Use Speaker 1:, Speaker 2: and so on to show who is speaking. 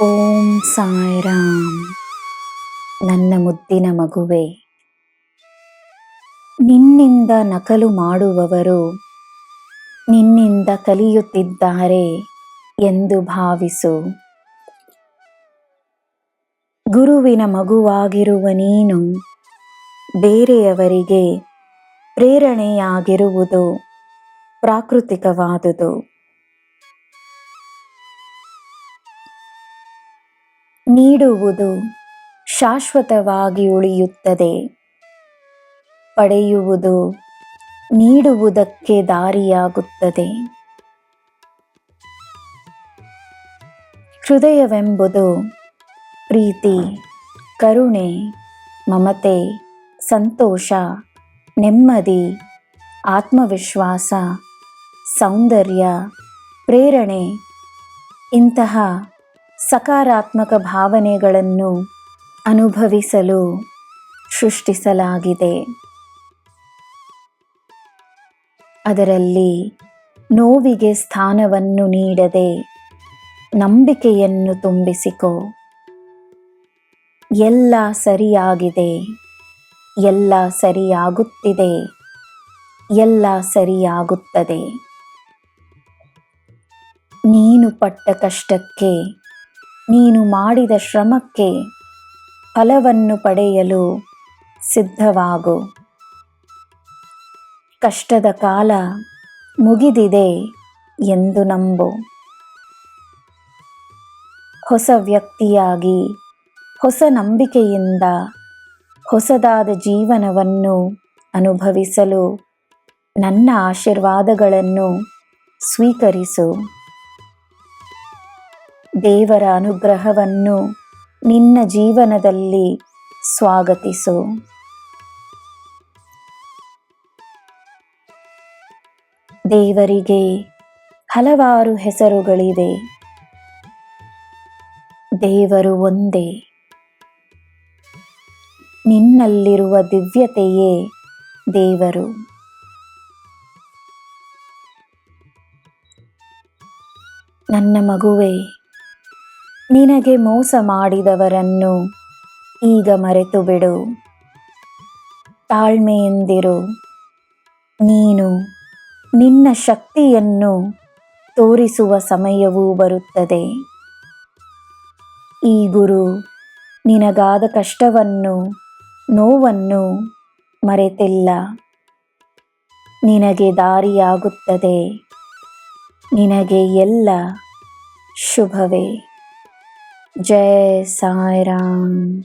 Speaker 1: ಓಂ ಸಾಯಿರಾಮ್. ನನ್ನ ಮುದ್ದಿನ ಮಗುವೆ, ನಿನ್ನಿಂದ ನಕಲು ಮಾಡುವವರು ನಿನ್ನಿಂದ ಕಲಿಯುತ್ತಿದ್ದಾರೆ ಎಂದು ಭಾವಿಸು. ಗುರುವಿನ ಮಗುವಾಗಿರುವ ನೀನು ಬೇರೆಯವರಿಗೆ ಪ್ರೇರಣೆಯಾಗಿರುವುದು ಪ್ರಾಕೃತಿಕವಾದುದು. ನೀಡುವುದು ಶಾಶ್ವತವಾಗಿ ಉಳಿಯುತ್ತದೆ, ಪಡೆಯುವುದು ನೀಡುವುದಕ್ಕೆ ದಾರಿಯಾಗುತ್ತದೆ. ಹೃದಯವೆಂಬುದು ಪ್ರೀತಿ, ಕರುಣೆ, ಮಮತೆ, ಸಂತೋಷ, ನೆಮ್ಮದಿ, ಆತ್ಮವಿಶ್ವಾಸ, ಸೌಂದರ್ಯ, ಪ್ರೇರಣೆ ಇಂತಹ ಸಕಾರಾತ್ಮಕ ಭಾವನೆಗಳನ್ನು ಅನುಭವಿಸಲು ಸೃಷ್ಟಿಸಲಾಗಿದೆ. ಅದರಲ್ಲಿ ನೋವಿಗೆ ಸ್ಥಾನವನ್ನು ನೀಡದೆ ನಂಬಿಕೆಯನ್ನು ತುಂಬಿಸಿಕೊ. ಎಲ್ಲ ಸರಿಯಾಗಿದೆ, ಎಲ್ಲ ಸರಿಯಾಗುತ್ತಿದೆ, ಎಲ್ಲ ಸರಿಯಾಗುತ್ತದೆ. ನೀನು ಪಟ್ಟ ಕಷ್ಟಕ್ಕೆ, ನೀನು ಮಾಡಿದ ಶ್ರಮಕ್ಕೆ ಫಲವನ್ನು ಪಡೆಯಲು ಸಿದ್ಧವಾಗು. ಕಷ್ಟದ ಕಾಲ ಮುಗಿದಿದೆ ಎಂದು ನಂಬು. ಹೊಸ ವ್ಯಕ್ತಿಯಾಗಿ, ಹೊಸ ನಂಬಿಕೆಯಿಂದ ಹೊಸದಾದ ಜೀವನವನ್ನು ಅನುಭವಿಸಲು ನನ್ನ ಆಶೀರ್ವಾದಗಳನ್ನು ಸ್ವೀಕರಿಸು. ದೇವರ ಅನುಗ್ರಹವನ್ನು ನಿನ್ನ ಜೀವನದಲ್ಲಿ ಸ್ವಾಗತಿಸು. ದೇವರಿಗೆ ಹಲವಾರು ಹೆಸರುಗಳಿವೆ. ದೇವರು ಒಂದೇ. ನಿನ್ನಲ್ಲಿರುವ ದಿವ್ಯತೆಯೇ ದೇವರು. ನನ್ನ ಮಗುವೆ, ನಿನಗೆ ಮೋಸ ಮಾಡಿದವರನ್ನು ಈಗ ಮರೆತು ಬಿಡು. ತಾಳ್ಮೆಯಿಂದಿರು. ನೀನು ನಿನ್ನ ಶಕ್ತಿಯನ್ನು ತೋರಿಸುವ ಸಮಯವೂ ಬರುತ್ತದೆ. ಈ ಗುರು ನಿನಗಾದ ಕಷ್ಟವನ್ನು, ನೋವನ್ನು ಮರೆತಿಲ್ಲ. ನಿನಗೆ ದಾರಿಯಾಗುತ್ತದೆ. ನಿನಗೆ ಎಲ್ಲ ಶುಭವೇ. ಜೈ ಸಾಯಿರಾಮ್.